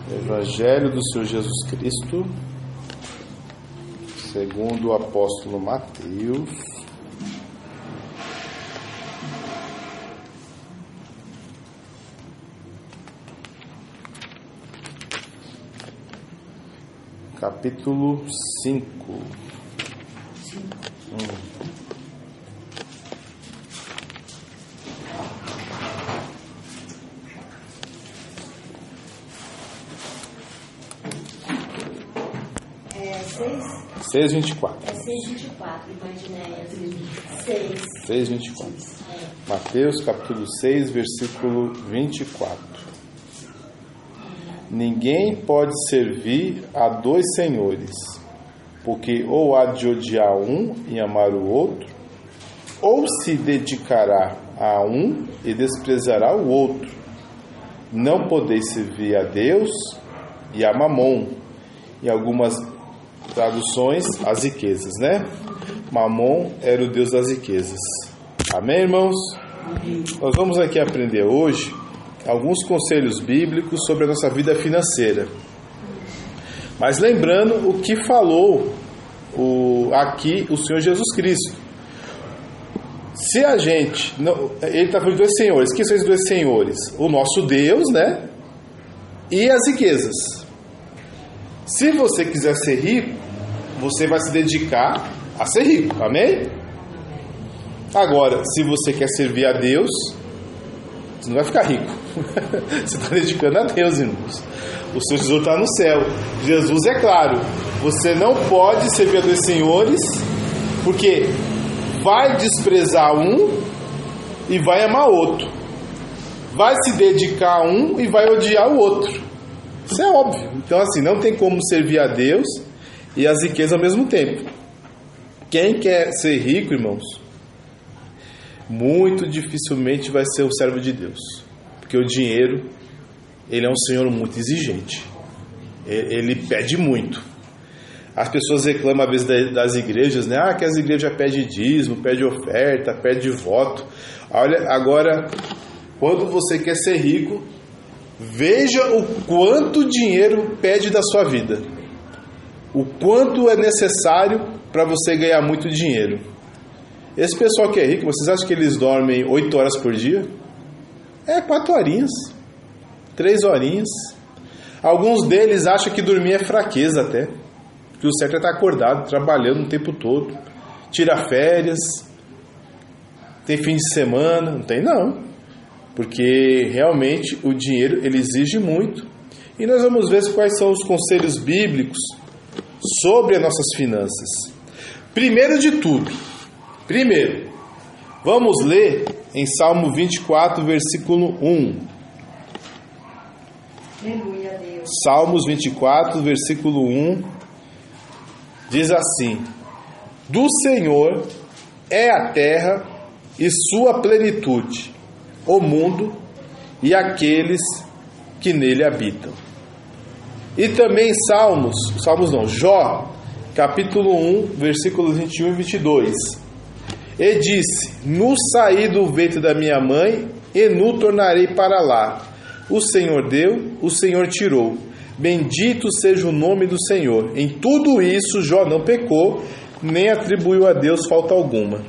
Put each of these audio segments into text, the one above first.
Evangelho do Senhor Jesus Cristo, segundo o apóstolo Mateus, capítulo 5. É 6:24. É 6:24, imaginé. 6:24. Mateus capítulo 6, versículo 24. Ninguém pode servir a dois senhores, porque ou há de odiar um e amar o outro, ou se dedicará a um e desprezará o outro. Não podeis servir a Deus e a Mamon. Em algumas traduções, as riquezas, né? Mamon era o Deus das riquezas. Amém, irmãos? Amém. Nós vamos aqui aprender hoje alguns conselhos bíblicos sobre a nossa vida financeira. Mas lembrando o que falou aqui o Senhor Jesus Cristo. Se a gente... ele está falando de dois senhores. Quem são esses dois senhores? O nosso Deus, né? E as riquezas. Se você quiser ser rico, você vai se dedicar a ser rico. Amém? Agora, se você quer servir a Deus, você não vai ficar rico. Você está dedicando a Deus, irmãos. O seu tesouro está no céu. Jesus é claro. Você não pode servir a dois senhores, porque vai desprezar um e vai amar outro. Vai se dedicar a um e vai odiar o outro. Isso é óbvio. Então, assim, não tem como servir a Deus e as riquezas ao mesmo tempo. Quem quer ser rico, irmãos, muito dificilmente vai ser um servo de Deus. Porque o dinheiro, ele é um senhor muito exigente. Ele pede muito. As pessoas reclamam às vezes das igrejas, né? Que as igrejas pedem dízimo, pedem oferta, pedem voto. Olha, agora, quando você quer ser rico, veja o quanto dinheiro pede da sua vida. O quanto é necessário para você ganhar muito dinheiro. Esse pessoal que é rico, vocês acham que eles dormem 8 horas por dia? 4 horinhas, 3 horinhas. Alguns deles acham que dormir é fraqueza até. Que o certo é estar acordado, trabalhando o tempo todo. Tira férias, tem fim de semana. Não tem não. Porque realmente o dinheiro ele exige muito. E nós vamos ver quais são os conselhos bíblicos sobre as nossas finanças. Primeiro, vamos ler em Salmo 24, versículo 1. Aleluia a Deus. Salmos 24, versículo 1, diz assim: do Senhor é a terra e sua plenitude, o mundo e aqueles que nele habitam. E também Jó, capítulo 1, versículos 21 e 22. E disse: nu saí do ventre da minha mãe, e nu tornarei para lá. O Senhor deu, o Senhor tirou. Bendito seja o nome do Senhor. Em tudo isso, Jó não pecou, nem atribuiu a Deus falta alguma.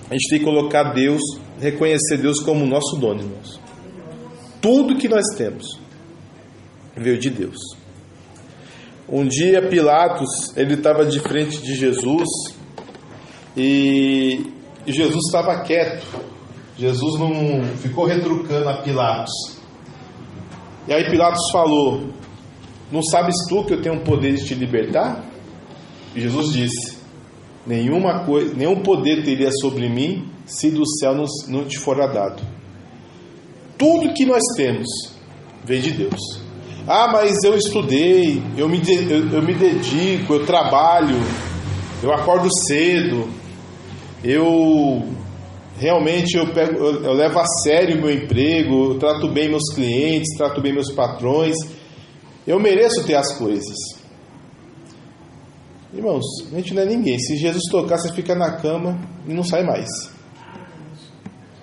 A gente tem que colocar Deus, reconhecer Deus como nosso dono, irmãos. Tudo que nós temos veio de Deus. Um dia Pilatos, ele estava de frente de Jesus e Jesus estava quieto. Jesus não ficou retrucando a Pilatos. E aí Pilatos falou: não sabes tu que eu tenho o poder de te libertar? E Jesus disse: nenhum poder teria sobre mim se do céu não te fora dado. Tudo que nós temos vem de Deus. Mas eu estudei, eu me dedico, eu trabalho, eu acordo cedo, eu levo a sério o meu emprego, eu trato bem meus clientes, trato bem meus patrões, eu mereço ter as coisas. Irmãos, a gente não é ninguém. Se Jesus tocar, você fica na cama e não sai mais.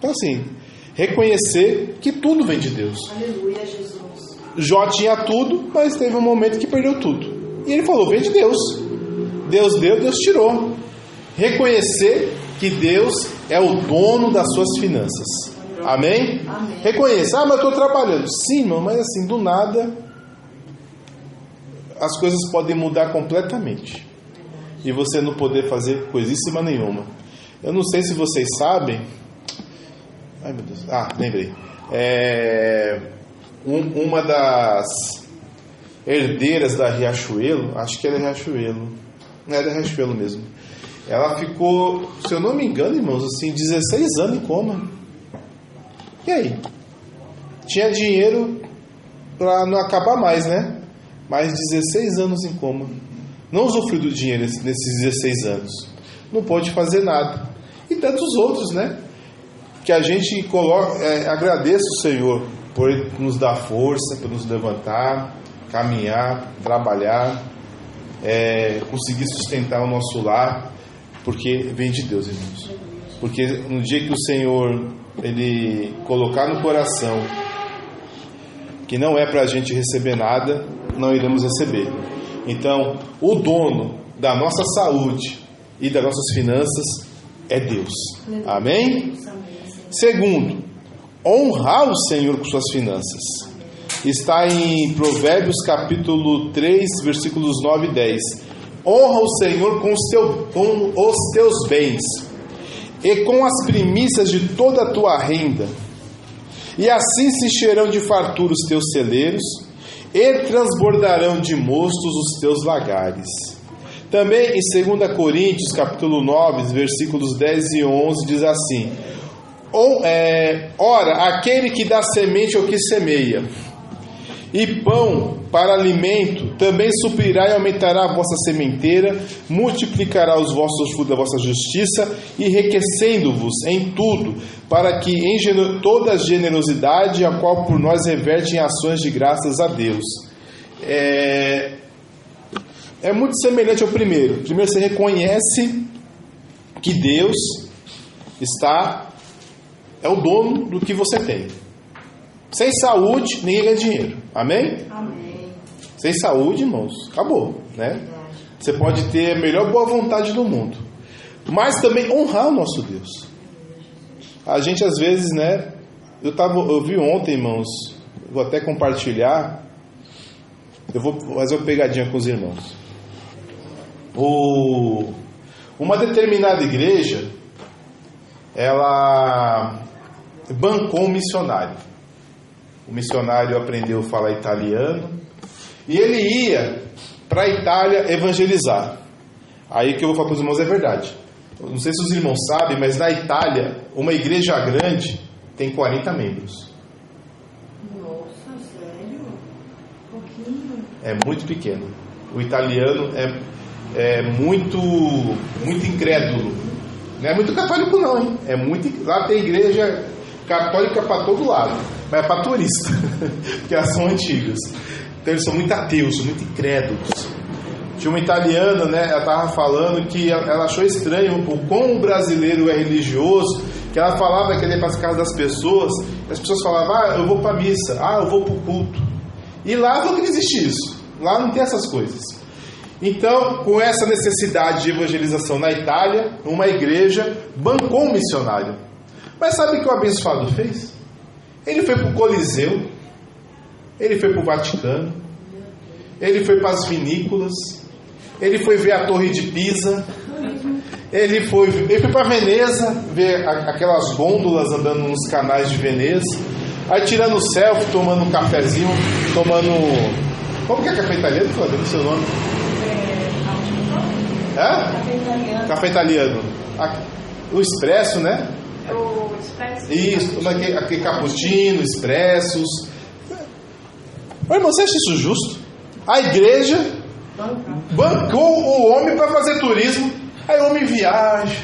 Então assim, reconhecer que tudo vem de Deus. Aleluia, Jesus. Jó tinha tudo, mas teve um momento que perdeu tudo. E ele falou: vem de Deus. Deus deu, Deus tirou. Reconhecer que Deus é o dono das suas finanças. Amém? Amém. Reconheça: mas eu estou trabalhando. Sim, irmão, mas assim, do nada as coisas podem mudar completamente e você não poder fazer coisíssima nenhuma. Eu não sei se vocês sabem. Ai, meu Deus. Lembrei. Uma das herdeiras da Riachuelo, acho que era Riachuelo, não era Riachuelo mesmo, ela ficou, se eu não me engano, irmãos, assim, 16 anos em coma. E aí? Tinha dinheiro para não acabar mais, né? Mas 16 anos em coma. Não usufruiu do dinheiro nesses 16 anos. Não pôde fazer nada. E tantos outros, né? Que a gente agradeça o Senhor por nos dar força, por nos levantar, caminhar, trabalhar, conseguir sustentar o nosso lar, porque vem de Deus, irmãos. Porque no dia que o Senhor Ele colocar no coração que não é para a gente receber nada, não iremos receber. Então, o dono da nossa saúde e das nossas finanças é Deus. Amém? Segundo, honrar o Senhor com suas finanças. Está em Provérbios capítulo 3, versículos 9 e 10. Honra o Senhor com os teus bens e com as primícias de toda a tua renda, e assim se encherão de fartura os teus celeiros e transbordarão de mostos os teus lagares. Também em 2 Coríntios capítulo 9, versículos 10 e 11 diz assim: ora, aquele que dá semente ao que semeia e pão para alimento, também suprirá e aumentará a vossa sementeira, multiplicará os vossos frutos da vossa justiça, enriquecendo-vos em tudo, para que em toda a generosidade, a qual por nós reverte em ações de graças a Deus. É muito semelhante ao primeiro. Primeiro você reconhece que Deus é o dono do que você tem. Sem saúde, ninguém ganha dinheiro. Amém? Amém. Sem saúde, irmãos, acabou, né? Você pode ter a melhor boa vontade do mundo, mas também honrar o nosso Deus. A gente às vezes, né? Eu vi ontem, irmãos, vou até compartilhar. Eu vou fazer uma pegadinha com os irmãos. Uma determinada igreja, ela bancou um missionário. O missionário aprendeu a falar italiano e ele ia para a Itália evangelizar. Aí que eu vou falar para os irmãos é verdade. Eu não sei se os irmãos sabem, mas na Itália, uma igreja grande tem 40 membros. Nossa, sério? Pouquinho. É muito pequeno. O italiano é muito incrédulo. Não é muito católico não, hein? Lá tem igreja católica para todo lado, mas é para turista, porque elas são antigas. Então eles são muito ateus, muito incrédulos. Tinha uma italiana, né? Ela estava falando que ela achou estranho o quão o brasileiro é religioso, que ela falava que ele ia para as casas das pessoas, e as pessoas falavam: eu vou para a missa, eu vou para o culto. E lá não existe isso, lá não tem essas coisas. Então, com essa necessidade de evangelização na Itália, uma igreja bancou um missionário. Mas sabe o que o abençoado fez? Ele foi para o Coliseu, ele foi para o Vaticano, ele foi para as vinícolas, ele foi ver a Torre de Pisa, ele foi para Veneza, ver aquelas gôndolas andando nos canais de Veneza, aí tirando selfie, tomando um cafezinho, como que é café italiano? Não sei o nome. Café italiano. Café italiano. O expresso, né? O expresso. Isso, aquele cappuccino, expressos. Mas, irmão, você acha isso justo? A igreja bancou o homem para fazer turismo. Aí o homem viaja,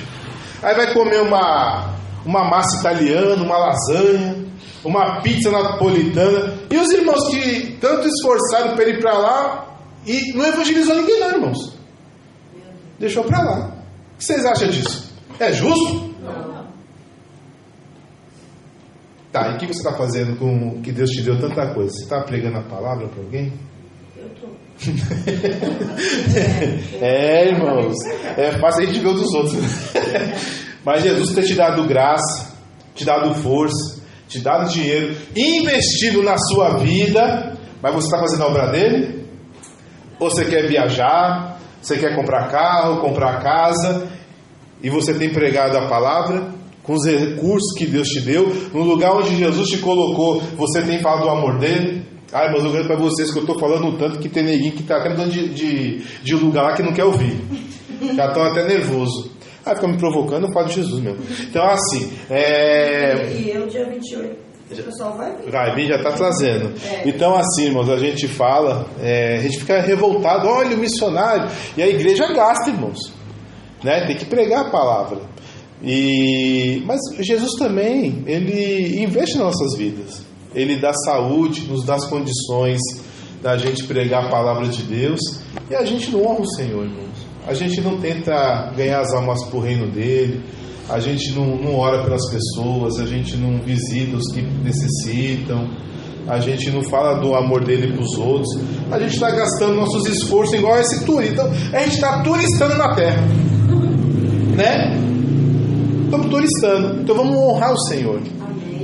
aí vai comer uma massa italiana, uma lasanha, uma pizza napolitana. E os irmãos que tanto esforçaram para ir para lá e não evangelizou ninguém não, irmãos. Deixou para lá. O que vocês acham disso? É justo? Não. Tá, e o que você está fazendo com o que Deus te deu tanta coisa? Você está pregando a palavra para alguém? Eu tô. Irmãos, é fácil a gente ver o dos outros. Mas Jesus tem te dado graça, te dado força, te dado dinheiro, investido na sua vida. Mas você está fazendo a obra dele? Ou você quer viajar, você quer comprar carro, comprar casa, e você tem pregado a palavra com os recursos que Deus te deu, no lugar onde Jesus te colocou, você tem falado do amor dele? Mas eu garanto para vocês que eu estou falando um tanto que tem neguinho que está até mudando de lugar lá que não quer ouvir. Já estão até nervoso. Fica me provocando, eu falo de Jesus mesmo. Então assim, E eu dia 28, o pessoal vai vir. Vai vir, já está trazendo. Então assim, irmãos, a gente fala, a gente fica revoltado, olha o missionário, e a igreja gasta, irmãos, né? Tem que pregar a palavra. Mas Jesus também, ele investe nas nossas vidas. Ele dá saúde, nos dá as condições da gente pregar a palavra de Deus, e a gente não honra o Senhor, irmãos. A gente não tenta ganhar as almas para o reino dele, a gente não ora pelas pessoas, a gente não visita os que necessitam, a gente não fala do amor dele para os outros. A gente está gastando nossos esforços igual a esse turista. Então, a gente está turistando na terra, né? Estamos turistando. Então vamos honrar o Senhor.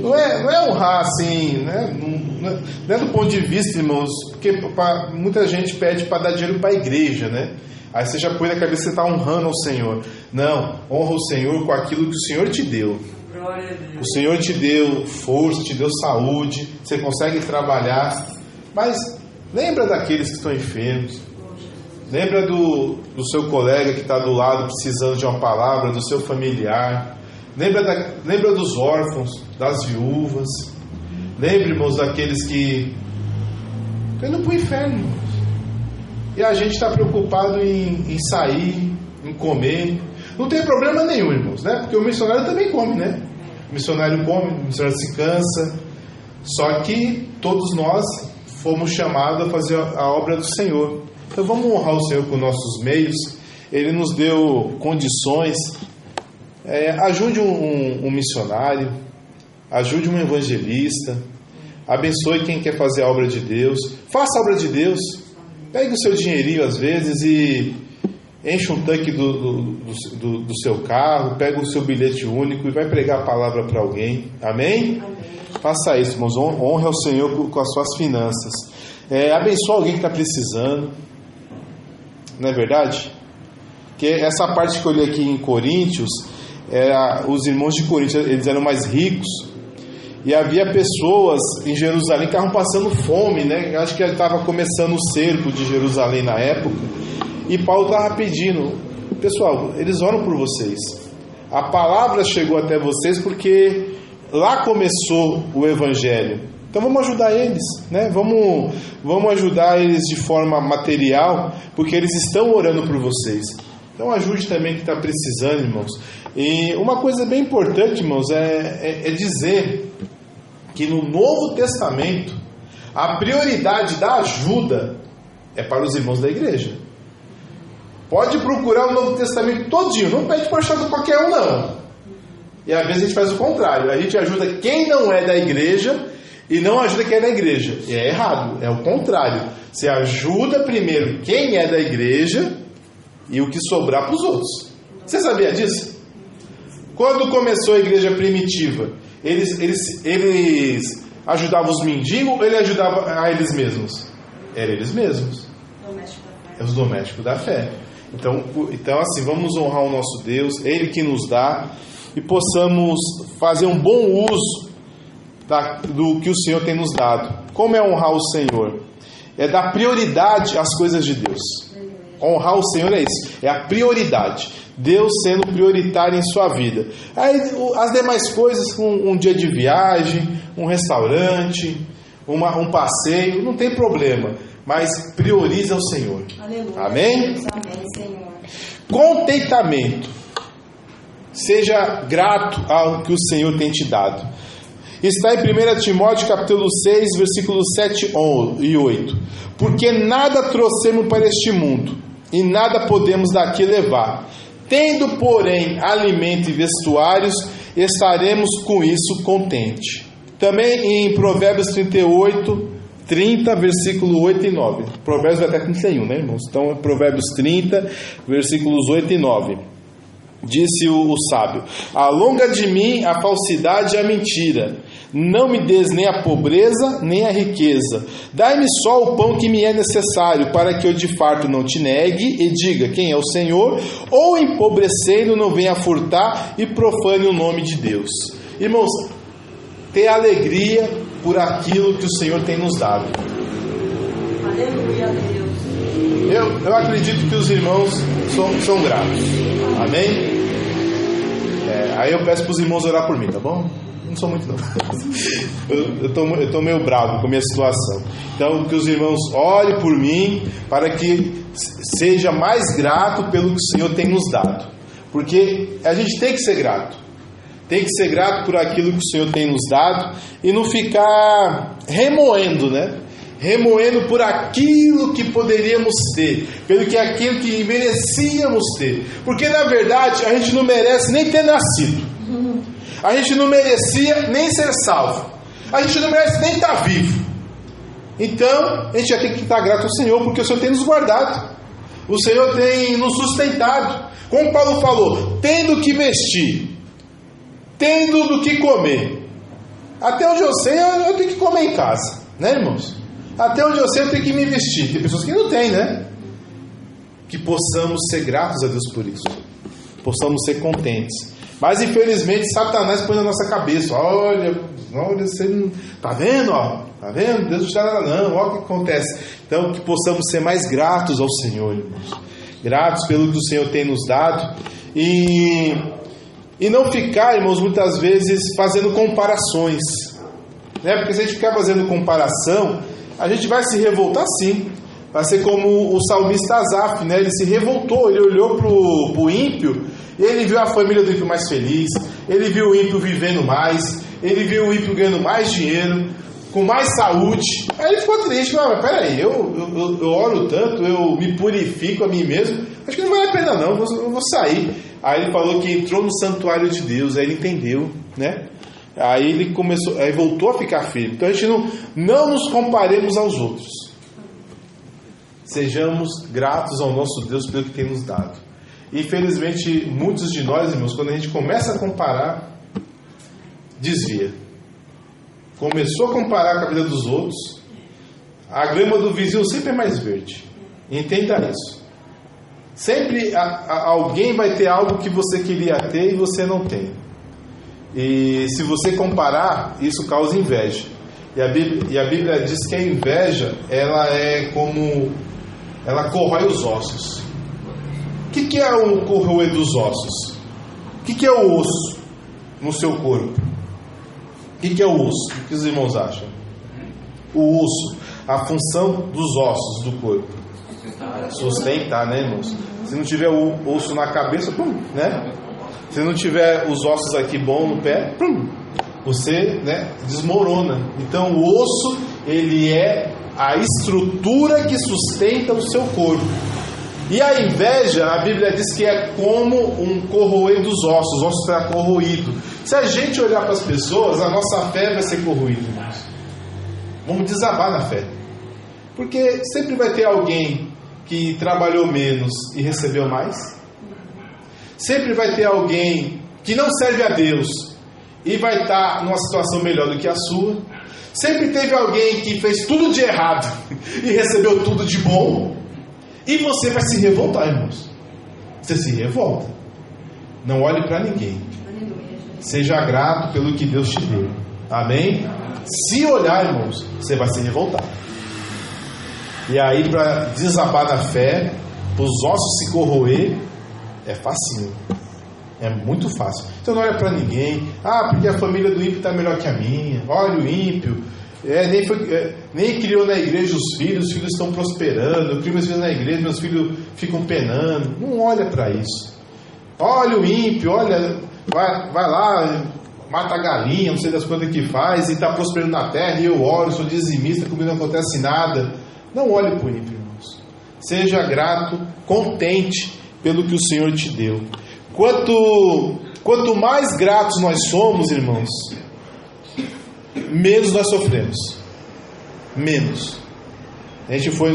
Não é honrar assim, né? Não é do ponto de vista, irmãos, porque muita gente pede para dar dinheiro para a igreja, né? Aí você já põe na cabeça que você está honrando ao Senhor. Não, honra o Senhor com aquilo que o Senhor te deu. O Senhor te deu força, te deu saúde, você consegue trabalhar. Mas lembra daqueles que estão enfermos. Lembra do seu colega que está do lado precisando de uma palavra, do seu familiar. Lembra dos órfãos, das viúvas. Lembra, irmãos, daqueles que estão indo para o inferno, irmãos. E a gente está preocupado em sair, em comer. Não tem problema nenhum, irmãos, né? Porque o missionário também come, né? O missionário come, o missionário se cansa. Só que todos nós fomos chamados a fazer a obra do Senhor. Então vamos honrar o Senhor com nossos meios. Ele nos deu condições. Ajude um missionário, ajude um evangelista, abençoe quem quer fazer a obra de Deus, faça a obra de Deus. Pegue o seu dinheirinho às vezes e enche um tanque do seu carro, pega o seu bilhete único e vai pregar a palavra para alguém. Amém? Faça isso, irmãos. Honre ao Senhor com as suas finanças. Abençoe alguém que está precisando. Não é verdade? Porque essa parte que eu li aqui em Coríntios, os irmãos de Coríntios, eles eram mais ricos. E havia pessoas em Jerusalém que estavam passando fome, né? Eu acho que estava começando o cerco de Jerusalém na época. E Paulo estava pedindo: pessoal, eles oram por vocês. A palavra chegou até vocês porque lá começou o evangelho. Então vamos ajudar eles, né? Vamos ajudar eles de forma material, porque eles estão orando por vocês. Então ajude também quem está precisando, irmãos. E uma coisa bem importante, irmãos, é dizer que no Novo Testamento a prioridade da ajuda é para os irmãos da igreja. Pode procurar o Novo Testamento todinho, não pede para ajudar qualquer um, não. E às vezes a gente faz o contrário, a gente ajuda quem não é da igreja e não ajuda quem é da igreja. E é errado, é o contrário. Você ajuda primeiro quem é da igreja e o que sobrar para os outros. Você sabia disso? Quando começou a igreja primitiva, eles ajudavam os mendigos ou ele ajudava a eles mesmos? Era eles mesmos. É os domésticos da fé. Então assim, vamos honrar o nosso Deus, Ele que nos dá, e possamos fazer um bom uso do que o Senhor tem nos dado. Como é honrar o Senhor? É dar prioridade às coisas de Deus. Honrar o Senhor é isso, é a prioridade. Deus sendo prioritário em sua vida. Aí as demais coisas, um dia de viagem, um restaurante, um passeio, não tem problema. Mas prioriza o Senhor. Aleluia. Amém? Amém, Senhor. Contentamento. Seja grato ao que o Senhor tem te dado. Está em 1 Timóteo capítulo 6, versículos 7 e 8. Porque nada trouxemos para este mundo, e nada podemos daqui levar. Tendo, porém, alimento e vestuários, estaremos com isso contente. Também em Provérbios 38, 30, versículo 8 e 9. Provérbios vai até 31, né, irmãos? Então, Provérbios 30, versículos 8 e 9. Disse o sábio: alonga de mim a falsidade e a mentira, não me des nem a pobreza nem a riqueza, dai-me só o pão que me é necessário, para que eu de farto não te negue e diga quem é o Senhor, ou empobrecendo não venha furtar e profane o nome de Deus. Irmãos, ter alegria por aquilo que o Senhor tem nos dado. Aleluia a Deus. Eu acredito que os irmãos são gratos. Amém? Aí eu peço para os irmãos orar por mim, tá bom? Não sou muito não. Eu tô meio bravo com a minha situação. Então que os irmãos orem por mim, para que seja mais grato pelo que o Senhor tem nos dado. Porque a gente tem que ser grato. Tem que ser grato por aquilo que o Senhor tem nos dado e não ficar remoendo, né? Remoendo por aquilo que poderíamos ter, pelo que aquilo que merecíamos ter. Porque na verdade a gente não merece nem ter nascido. A gente não merecia nem ser salvo. A gente não merece nem estar vivo. Então a gente já tem que estar grato ao Senhor, porque o Senhor tem nos guardado. O Senhor tem nos sustentado. Como Paulo falou, tendo que vestir, tendo do que comer. Até onde eu sei, eu tenho que comer em casa, né, irmãos? Até onde eu sei, eu tenho que me vestir. Tem pessoas que não têm, né? Que possamos ser gratos a Deus por isso. Possamos ser contentes. Mas infelizmente Satanás põe na nossa cabeça: olha, você não... Tá vendo, ó? Tá vendo? Deus não está nada não. Olha o que acontece. Então que possamos ser mais gratos ao Senhor, irmãos. Gratos pelo que o Senhor tem nos dado. E não ficar, irmãos, muitas vezes fazendo comparações, né? Porque se a gente ficar fazendo comparação, a gente vai se revoltar sim. Vai ser como o salmista Asaf, né? Ele se revoltou, ele olhou para o ímpio e ele viu a família do ímpio mais feliz, ele viu o ímpio vivendo mais, ele viu o ímpio ganhando mais dinheiro, com mais saúde. Aí ele ficou triste, mas peraí, eu oro tanto, eu me purifico a mim mesmo, acho que não vale a pena não, eu vou sair. Aí ele falou que entrou no santuário de Deus, aí ele entendeu, né? Aí ele começou, aí voltou a ficar firme. Então a gente não nos comparemos aos outros. Sejamos gratos ao nosso Deus pelo que tem nos dado. Infelizmente, muitos de nós, irmãos, quando a gente começa a comparar, desvia. Começou a comparar com a vida dos outros, a grama do vizinho sempre é mais verde. Entenda isso. Sempre alguém vai ter algo que você queria ter e você não tem. E se você comparar, isso causa inveja. E a Bíblia diz que a inveja, ela é como... ela corrói os ossos. O que é o corroer dos ossos? O que é o osso no seu corpo? O que é o osso? O que os irmãos acham? O osso, a função dos ossos do corpo. Sustentar, né, irmãos? Se não tiver o osso na cabeça, né? Se não tiver os ossos aqui bom no pé, você, né, desmorona. Então o osso, ele é a estrutura que sustenta o seu corpo. E a inveja, a Bíblia diz que é como um corroer dos ossos. Os ossos serão corroídos. Se a gente olhar para as pessoas, a nossa fé vai ser corroída, irmãos. Vamos desabar na fé. Porque sempre vai ter alguém que trabalhou menos e recebeu mais. Sempre vai ter alguém que não serve a Deus e vai estar numa situação melhor do que a sua. Sempre teve alguém que fez tudo de errado e recebeu tudo de bom. E você vai se revoltar, irmãos. Você se revolta. Não olhe para ninguém. Seja grato pelo que Deus te deu. Amém? Se olhar, irmãos, você vai se revoltar. E aí, para desabar na fé, os ossos se corroer, é facinho. É muito fácil. Então não olha para ninguém. Porque a família do ímpio está melhor que a minha. Olha o ímpio. Nem criou na igreja os filhos estão prosperando. Eu crio meus filhos na igreja, meus filhos ficam penando. Não olha para isso. Olha o ímpio, olha, vai lá, mata a galinha, não sei das coisas que faz, e está prosperando na terra, e eu oro, sou dizimista, comigo não acontece nada. Não olhe para o ímpio, irmãos. Seja grato, contente pelo que o Senhor te deu. Quanto mais gratos nós somos, irmãos, menos nós sofremos. Menos. A gente foi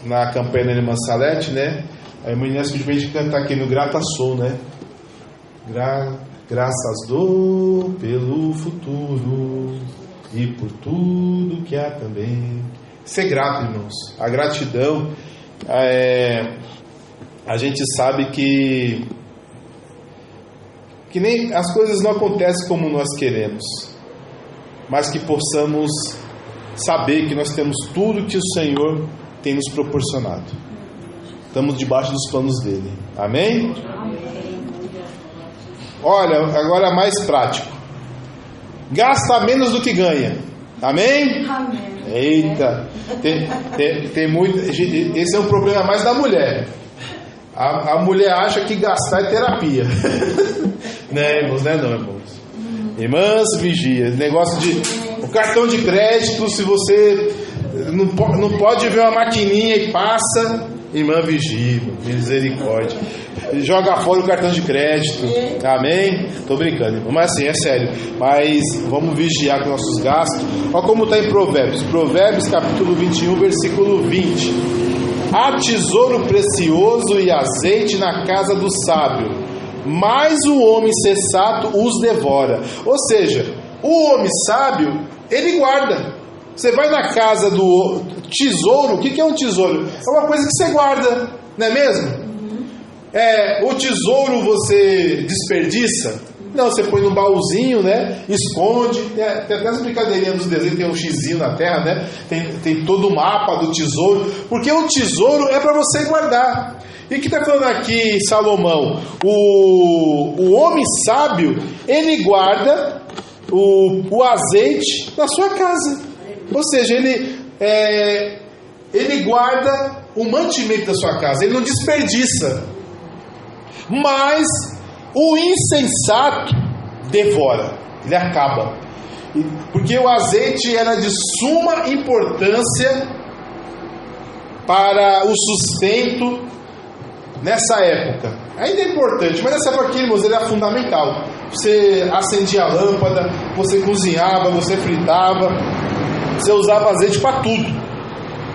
na campanha da Irmã Salete, né? A irmã Inês pediu pra gente cantar aqui no Grata Sou, né? Graças dou pelo futuro e por tudo que há também. Ser grato, irmãos. A gratidão, a gente sabe que nem as coisas não acontecem como nós queremos, mas que possamos saber que nós temos tudo que o Senhor tem nos proporcionado. Estamos debaixo dos planos dele. Amém? Olha, agora mais prático. Gasta menos do que ganha. Amém? Amém. Eita, tem muito. Esse é um problema mais da mulher. A mulher acha que gastar é terapia. Né, irmãos? Não é não, irmãos. Irmãs, vigia. Negócio de o cartão de crédito, se você não pode ver uma maquininha e passa, irmã, vigia, misericórdia. Joga fora o cartão de crédito. Amém? Tô brincando, irmão. Mas assim, é sério. Mas vamos vigiar com nossos gastos. Olha como está em Provérbios. Provérbios capítulo 21, versículo 20. Há tesouro precioso e azeite na casa do sábio, mas o homem sensato os devora. Ou seja, o homem sábio, ele guarda. Você vai na casa do tesouro. O que é um tesouro? É uma coisa que você guarda, não é mesmo? O tesouro você desperdiça? Não, você põe no baúzinho, né? Esconde. Tem até as brincadeirinhas dos desenhos, tem um xizinho na terra, né? Tem todo o mapa do tesouro. Porque o tesouro é para você guardar. E o que está falando aqui Salomão? O homem sábio, ele guarda o azeite na sua casa. Ou seja, ele guarda o mantimento da sua casa. Ele não desperdiça. Mas o insensato devora, ele acaba. Porque o azeite era de suma importância para o sustento nessa época. Ainda é importante, mas nessa época aqui, irmãos, ele era fundamental. Você acendia a lâmpada, você cozinhava, você fritava, você usava azeite para tudo.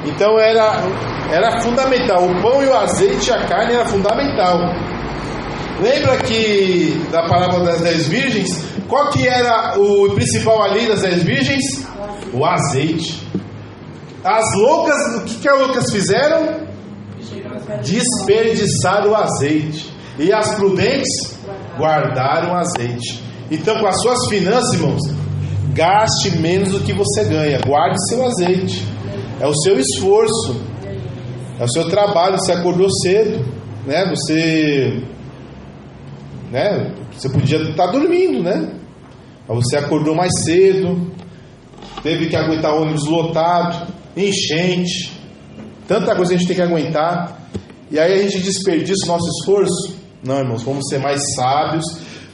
Então era fundamental. O pão e o azeite e a carne era fundamental. Lembra que da parábola das 10 virgens, qual que era o principal ali das 10 virgens? O azeite. As loucas, o que as loucas fizeram? Desperdiçaram o azeite. E as prudentes guardaram o azeite. Então, com as suas finanças, irmãos, gaste menos do que você ganha. Guarde seu azeite. É o seu esforço, é o seu trabalho. Você acordou cedo, né? Você podia estar dormindo, né? Mas você acordou mais cedo, teve que aguentar ônibus lotado, enchente, tanta coisa a gente tem que aguentar, e aí a gente desperdiça o nosso esforço. Não, irmãos, vamos ser mais sábios,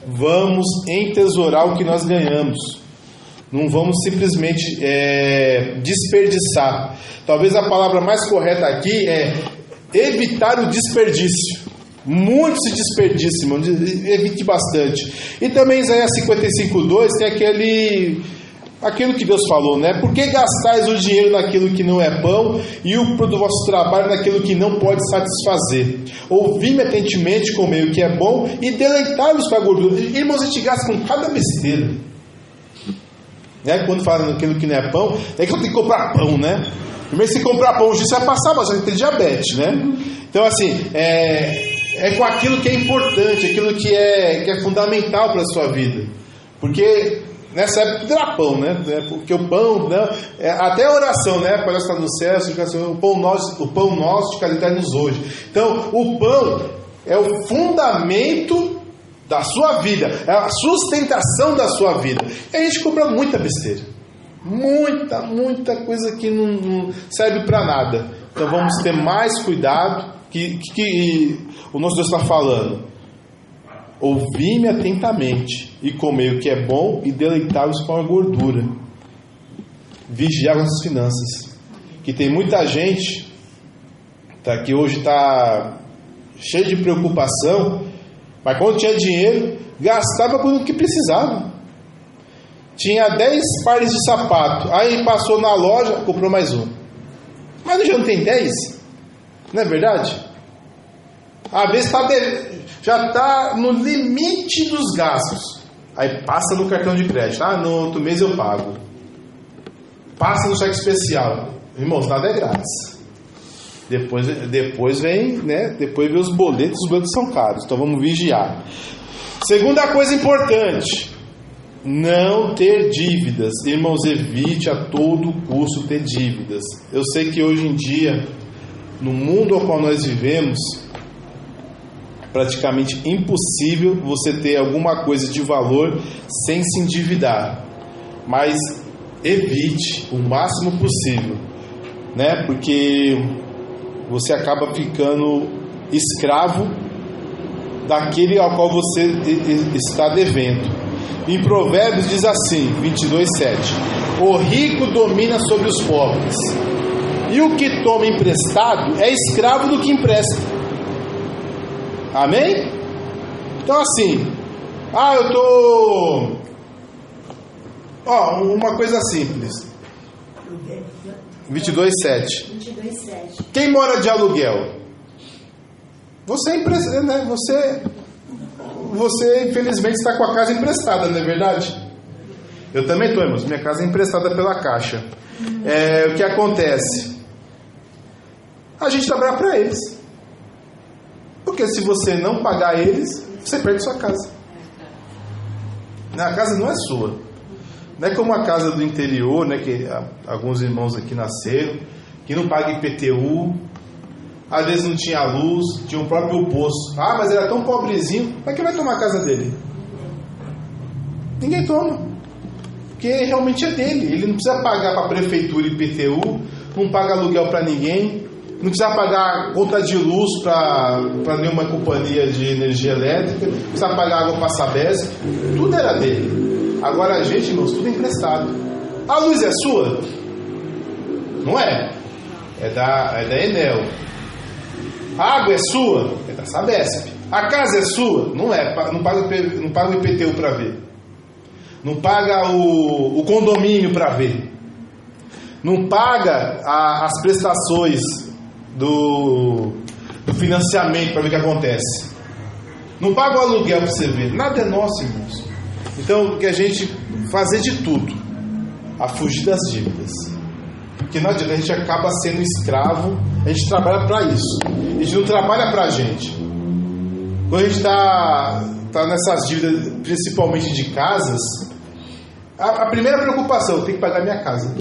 vamos entesourar o que nós ganhamos, não vamos simplesmente desperdiçar. Talvez a palavra mais correta aqui é evitar o desperdício. Muito se desperdiça, irmão, evite bastante. E também Isaías 55:2 tem aquilo que Deus falou, né? Por que gastais o dinheiro naquilo que não é pão e o do vosso trabalho naquilo que não pode satisfazer? Ouvi-me atentamente, comei o que é bom e deleitai-vos com a gordura. Irmãos, a gente gasta com cada besteira, né? Quando fala naquilo que não é pão, é que eu tenho que comprar pão, né? Primeiro, se comprar pão hoje, você vai passar, mas você vai ter diabetes, né? Então, assim, é com aquilo que é importante, aquilo que é fundamental para a sua vida. Porque nessa época era pão, né? Porque o pão, né? Até a oração, né? Parece que está no céu, o pão nosso de cada dia nos hoje. Então, o pão é o fundamento da sua vida, é a sustentação da sua vida. E a gente compra muita besteira, muita coisa que não serve para nada. Então vamos ter mais cuidado, que o nosso Deus está falando. Ouvi-me atentamente e comei o que é bom e deleitai-vos com a gordura. Vigiar as nossas finanças, que tem muita gente que hoje está cheio de preocupação, mas quando tinha dinheiro, gastava com o que precisava. tinha 10 pares de sapato. Aí passou na loja, comprou mais um. Mas já não tem 10? Não é verdade? Às vezes já está no limite dos gastos. Aí passa no cartão de crédito. No outro mês eu pago. Passa no cheque especial. Irmãos, nada é grátis. Depois vem, né? Depois vem os boletos são caros. Então vamos vigiar. Segunda coisa importante: não ter dívidas. Irmãos, evite a todo custo ter dívidas. Eu sei que hoje em dia, no mundo ao qual nós vivemos, praticamente impossível você ter alguma coisa de valor sem se endividar. Mas evite o máximo possível, né? Porque você acaba ficando escravo daquele ao qual você está devendo. Em Provérbios diz assim, 22:7: o rico domina sobre os pobres, e o que toma emprestado é escravo do que empresta. Amém? Então assim, eu tô... uma coisa simples. 22:7. Quem mora de aluguel? Você empresta, né? Você infelizmente está com a casa emprestada, não é verdade? Eu também estou, irmãos. Minha casa é emprestada pela Caixa. O que acontece? A gente trabalha para eles. Porque se você não pagar eles, você perde sua casa. A casa não é sua. Não é como a casa do interior, né, que alguns irmãos aqui nasceram, que não paga IPTU, às vezes não tinha luz, tinha um próprio poço. Mas ele era tão pobrezinho, mas quem vai tomar a casa dele? Ninguém toma. Porque realmente é dele. Ele não precisa pagar para a prefeitura IPTU, não paga aluguel para ninguém, não precisa pagar conta de luz para nenhuma companhia de energia elétrica, não precisa pagar água para a Sabesp, tudo era dele. Agora a gente, irmãos, tudo é emprestado. A luz é sua? Não é? É da Enel. A água é sua? É da Sabesp. A casa é sua? Não é. Não paga o IPTU para ver. Não paga o condomínio para ver. Não paga as prestações do financiamento para ver o que acontece. Não paga o aluguel para você ver. Nada é nosso, irmãos. Então, que a gente fazer de tudo a fugir das dívidas. Porque não adianta, a gente acaba sendo escravo. A gente trabalha para isso. A gente não trabalha para a gente. Quando a gente está nessas dívidas, principalmente de casas, a primeira preocupação: eu tenho que pagar minha casa.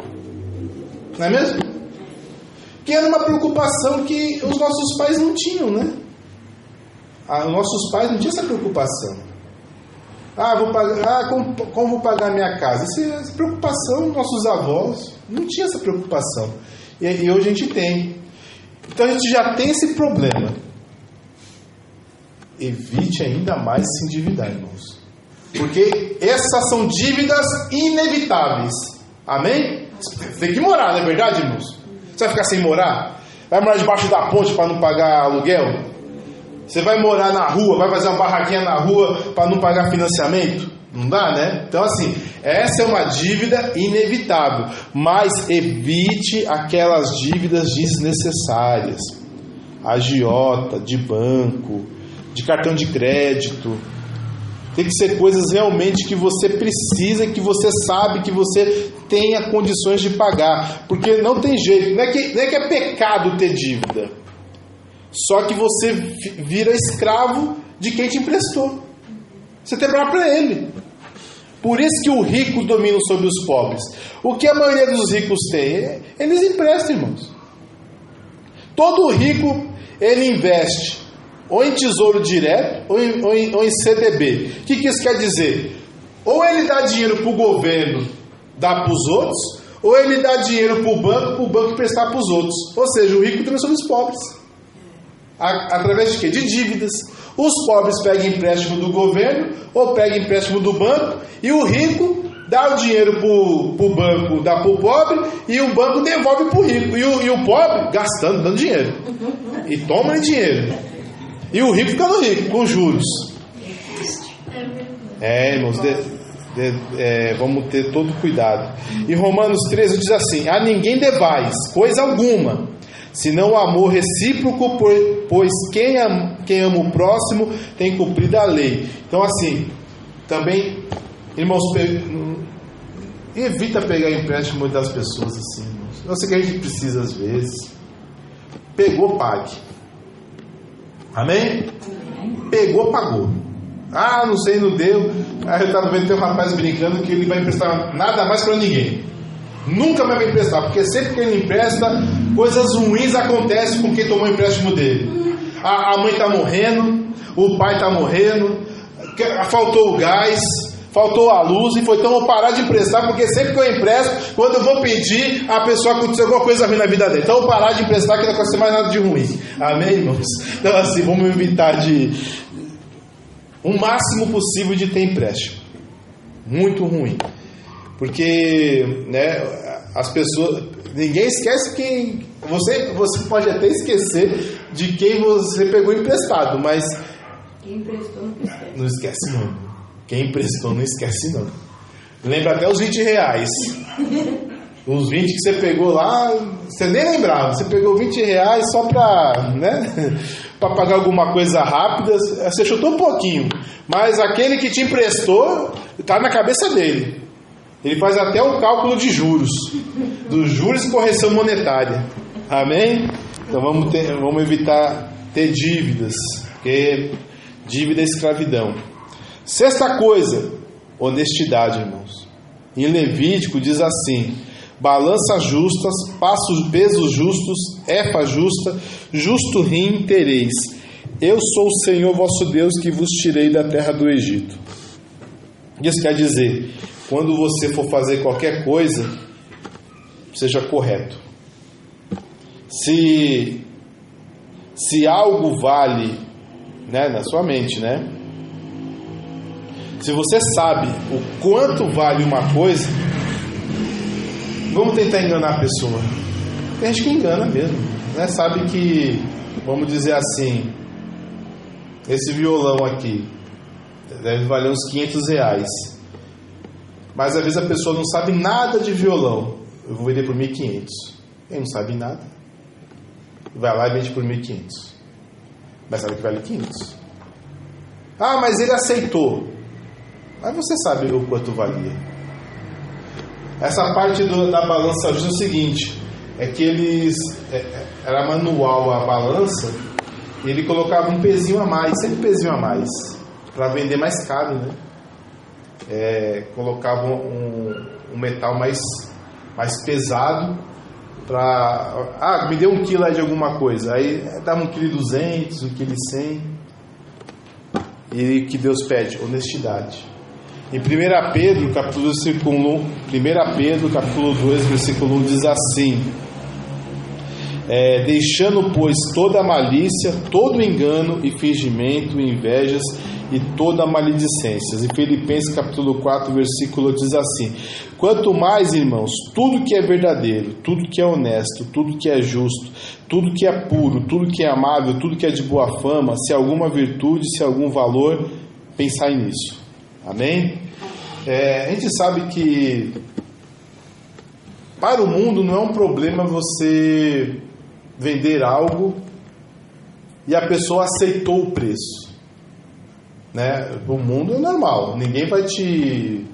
Não é mesmo? Que era uma preocupação que os nossos pais não tinham, né? Os nossos pais não tinham essa preocupação. Vou pagar, como vou pagar minha casa? Essa preocupação, nossos avós não tinham essa preocupação. E hoje a gente tem. Então a gente já tem esse problema. Evite ainda mais se endividar, irmãos. Porque essas são dívidas inevitáveis. Amém? Tem que morar, não é verdade, irmãos? Você vai ficar sem morar? Vai morar debaixo da ponte para não pagar aluguel? Você vai morar na rua, vai fazer uma barraquinha na rua para não pagar financiamento? Não dá, né? Então assim, essa é uma dívida inevitável. Mas evite aquelas dívidas desnecessárias. Agiota, de banco, de cartão de crédito. Tem que ser coisas realmente que você precisa, que você sabe que você tenha condições de pagar. Porque não tem jeito, não é que é pecado ter dívida. Só que você vira escravo de quem te emprestou. Você trabalha para ele. Por isso que o rico domina sobre os pobres. O que a maioria dos ricos tem? Eles emprestam, irmãos. Todo rico, ele investe ou em tesouro direto ou em CDB. O que isso quer dizer? Ou ele dá dinheiro para o governo dar para os outros, ou ele dá dinheiro para o banco emprestar para os outros. Ou seja, o rico domina sobre os pobres. Através de quê? De dívidas. Os pobres pegam empréstimo do governo ou pegam empréstimo do banco, e o rico dá o dinheiro para o banco, dá para o pobre, e o banco devolve para o rico. E o pobre gastando, dando dinheiro. E toma dinheiro. E o rico ficando rico, com juros. Irmãos, vamos ter todo cuidado. Em Romanos 13 diz assim: a ninguém devais coisa alguma, senão o amor recíproco, pois quem ama o próximo tem cumprido a lei. Então assim, também, irmãos, evita pegar empréstimo das pessoas assim, irmãos. Eu sei que a gente precisa às vezes. Pegou, pague. Amém? Pegou, pagou. Ah, não sei, não deu. Aí eu estava vendo, tem um rapaz brincando que ele vai emprestar nada mais para ninguém. Nunca mais vai emprestar, porque sempre que ele empresta, coisas ruins acontecem com quem tomou o empréstimo dele. A mãe está morrendo, o pai está morrendo, faltou o gás, faltou a luz, e foi, então vou parar de emprestar, porque sempre que eu empresto, quando eu vou pedir, a pessoa aconteceu alguma coisa ruim na vida dele. Então eu vou parar de emprestar, que não vai acontecer mais nada de ruim. Amém, irmãos? Então assim, vamos evitar o máximo possível de ter empréstimo. Muito ruim. Porque, né, as pessoas... Ninguém esquece quem... Você pode até esquecer de quem você pegou emprestado, mas... Quem emprestou não esquece. Não esquece não. Quem emprestou não esquece não. Lembra até os 20 reais. Os 20 que você pegou lá, você nem lembrava. Você pegou 20 reais só para, né, para pagar alguma coisa rápida. Você chutou um pouquinho. Mas aquele que te emprestou está na cabeça dele. Ele faz até o cálculo de juros. Dos juros e correção monetária. Amém? Então vamos evitar ter dívidas. Porque dívida é escravidão. Sexta coisa, honestidade, irmãos. Em Levítico diz assim: balanças justas, pesos justos, efa justa, justo rim tereis. Eu sou o Senhor vosso Deus que vos tirei da terra do Egito. Isso quer dizer, quando você for fazer qualquer coisa, seja correto. Se algo vale, né, na sua mente, né? Se você sabe o quanto vale uma coisa, vamos tentar enganar a pessoa. Tem gente que engana mesmo, né? Sabe que, vamos dizer assim, esse violão aqui deve valer uns 500 reais. Mas às vezes a pessoa não sabe nada de violão. Eu vou vender por 1.500. Ele não sabe nada. Vai lá e vende por 1.500. Mas sabe que vale 500. Ah, mas ele aceitou. Mas você sabe o quanto valia. Essa parte da balança justa é o seguinte: é que era manual a balança, e ele colocava um pezinho a mais, sempre pezinho a mais, para vender mais caro, né? Colocava um metal mais pesado para... me deu 1 quilo aí de alguma coisa, aí dava 1,2 kg, 1,1 kg. E o que Deus pede? Honestidade. Em 1 Pedro, capítulo 2, versículo 1 diz assim: deixando, pois, toda malícia, todo engano e fingimento, invejas e toda maledicência. Em Filipenses capítulo 4, versículo diz assim: quanto mais, irmãos, tudo que é verdadeiro, tudo que é honesto, tudo que é justo, tudo que é puro, tudo que é amável, tudo que é de boa fama, se alguma virtude, se algum valor, pensai nisso. Amém? A gente sabe que para o mundo não é um problema você vender algo e a pessoa aceitou o preço, né? O mundo é normal, ninguém vai te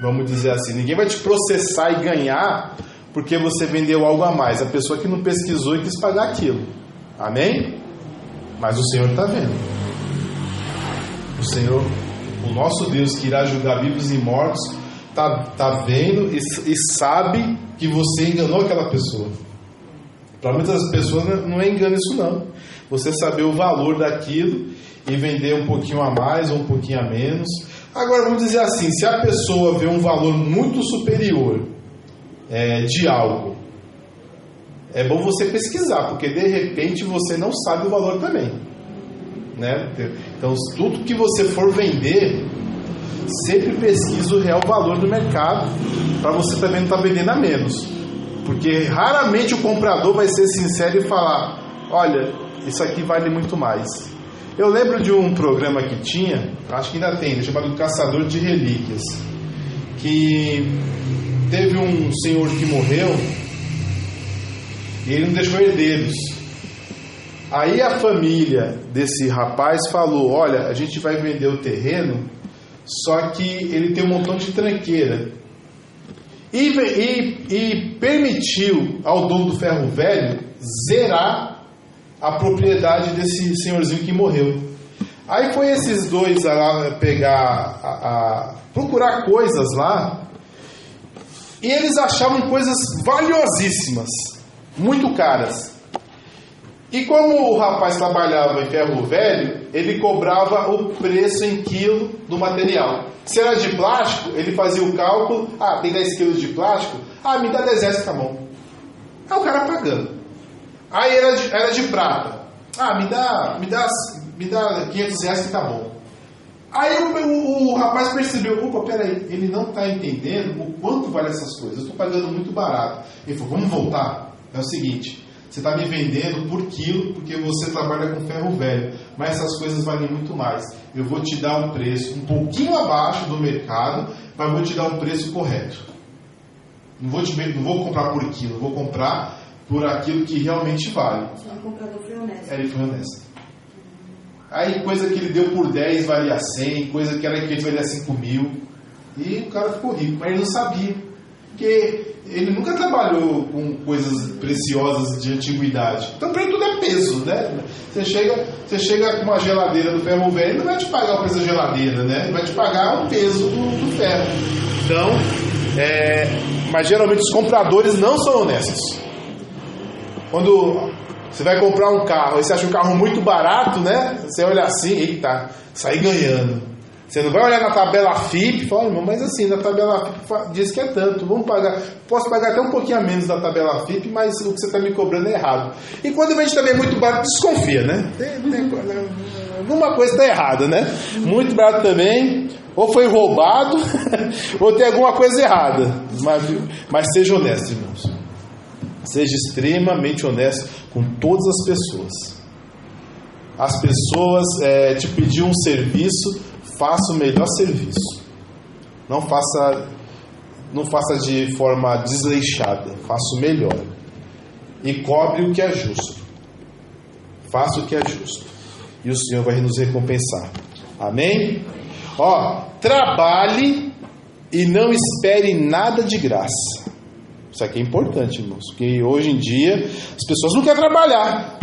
vamos dizer assim, ninguém vai te processar e ganhar porque você vendeu algo a mais. A pessoa que não pesquisou e quis pagar aquilo. Amém? Mas o Senhor está vendo. O Senhor, o nosso Deus, que irá julgar vivos e mortos, está vendo e sabe que você enganou aquela pessoa. Para muitas pessoas não é engano isso não. Você saber o valor daquilo e vender um pouquinho a mais ou um pouquinho a menos. Agora vamos dizer assim, se a pessoa vê um valor muito superior de algo, é bom você pesquisar, porque de repente você não sabe o valor também, né? Então tudo que você for vender, sempre pesquisa o real valor do mercado, para você também não estar vendendo a menos, porque raramente o comprador vai ser sincero e falar: olha, isso aqui vale muito mais. Eu lembro de um programa que tinha, acho que ainda tem, chamado Caçador de Relíquias, que teve um senhor que morreu e ele não deixou herdeiros. Aí a família desse rapaz falou: olha, a gente vai vender o terreno, só que ele tem um montão de tranqueira. E permitiu ao dono do ferro velho zerar a propriedade desse senhorzinho que morreu. Aí foi esses dois lá pegar, procurar coisas lá, e eles achavam coisas valiosíssimas, muito caras. E como o rapaz trabalhava em ferro velho, ele cobrava o preço em quilo do material. Se era de plástico, ele fazia o cálculo: tem 10 quilos de plástico, me dá 10 reais, tá bom. Aí o cara pagando. Aí era de prata, me dá 500 reais que tá bom. Aí o rapaz percebeu: opa, peraí, ele não está entendendo o quanto vale essas coisas, eu estou pagando muito barato. Ele falou: vamos voltar. É o seguinte, você está me vendendo por quilo porque você trabalha com ferro velho, mas essas coisas valem muito mais. Eu vou te dar um preço um pouquinho abaixo do mercado, mas vou te dar um preço correto. Não vou comprar por quilo, vou comprar por aquilo que realmente vale. O comprador foi honesto. Ele foi honesto. Aí coisa que ele deu por 10 valia 100, coisa que era que ele valia 5 mil. E o cara ficou rico, mas ele não sabia. Porque ele nunca trabalhou com coisas preciosas de antiguidade. Então para ele tudo é peso, né? Você chega com uma geladeira do ferro velho, ele não vai te pagar o preço da geladeira, né? Ele vai te pagar o peso do ferro. Então, mas geralmente os compradores não são honestos. Quando você vai comprar um carro e você acha um carro muito barato, né? Você olha assim: eita, saí ganhando. Você não vai olhar na tabela FIP e falar: irmão, mas assim, na tabela FIP diz que é tanto, vamos pagar, posso pagar até um pouquinho a menos da tabela FIP, mas o que você está me cobrando é errado. E quando vende também muito barato, desconfia, né? Alguma coisa está errada, né? Muito barato também, ou foi roubado, ou tem alguma coisa errada. Mas seja honesto, irmãos. Seja extremamente honesto com todas as pessoas. As pessoas te pediram um serviço, faça o melhor serviço. Não faça de forma desleixada. Faça o melhor. E cobre o que é justo. Faça o que é justo. E o Senhor vai nos recompensar. Amém? Trabalhe e não espere nada de graça. Isso aqui é importante, irmãos. Porque hoje em dia as pessoas não querem trabalhar.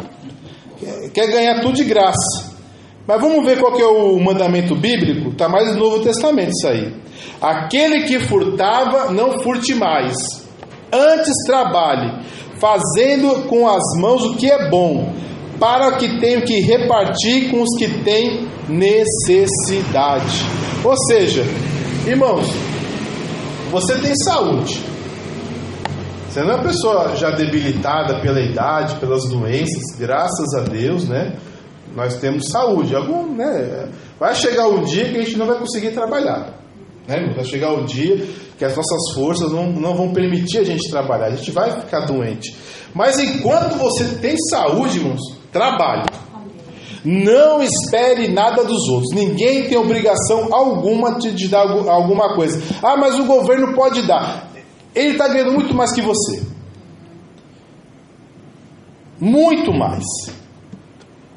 Quer ganhar tudo de graça. Mas vamos ver qual que é o mandamento bíblico? Está mais no Novo Testamento isso aí. Aquele que furtava, não furte mais. Antes trabalhe, fazendo com as mãos o que é bom, para que tenham que repartir com os que têm necessidade. Ou seja, irmãos, você tem saúde. Você não é uma pessoa já debilitada pela idade, pelas doenças, graças a Deus, né? Nós temos saúde. Vai chegar um dia que a gente não vai conseguir trabalhar, né? Vai chegar um dia que as nossas forças não vão permitir a gente trabalhar. A gente vai ficar doente. Mas enquanto você tem saúde, irmãos, trabalhe. Não espere nada dos outros. Ninguém tem obrigação alguma de dar alguma coisa. Mas o governo pode dar. Ele está ganhando muito mais que você. Muito mais.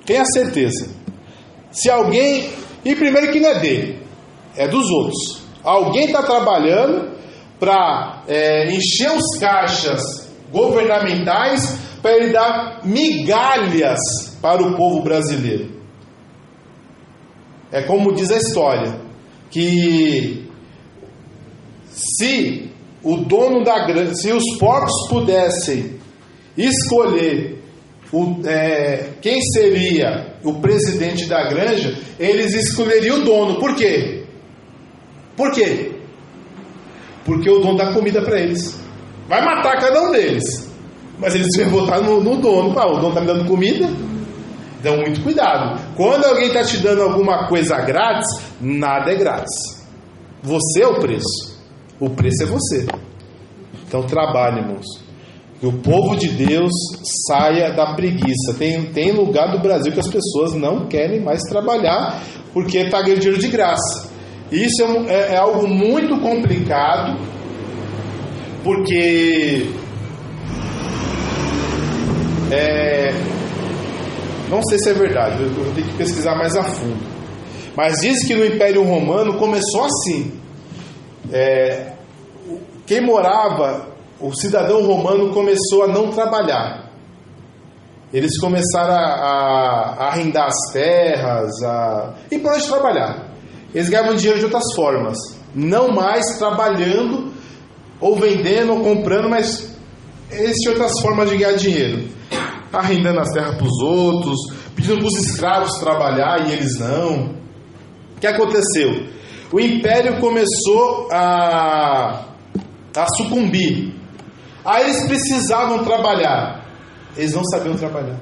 Tenha certeza. Se alguém... E primeiro que não é dele, é dos outros. Alguém está trabalhando para encher os caixas governamentais para ele dar migalhas para o povo brasileiro. É como diz a história, que se o dono da granja, se os porcos pudessem escolher quem seria o presidente da granja, eles escolheriam o dono. Por quê? Por quê? Porque o dono dá comida para eles. Vai matar cada um deles, mas eles vão votar no dono. O dono está me dando comida. Então muito cuidado. Quando alguém está te dando alguma coisa grátis, nada é grátis. Você é o preço. O preço é você. Então trabalhe, irmãos. Que o povo de Deus saia da preguiça. Tem lugar do Brasil que as pessoas não querem mais trabalhar porque está ganhando dinheiro de graça. E isso é algo muito complicado, porque não sei se é verdade, eu vou ter que pesquisar mais a fundo. Mas diz que no Império Romano começou assim. Quem morava, o cidadão romano começou a não trabalhar. Eles começaram a arrendar as terras e parar de trabalhar. Eles ganhavam dinheiro de outras formas, não mais trabalhando ou vendendo ou comprando, mas existem outras formas de ganhar dinheiro, arrendando as terras para os outros, pedindo para os escravos trabalhar e eles não. O que aconteceu? O império começou a sucumbir. Aí eles precisavam trabalhar. Eles não sabiam trabalhar.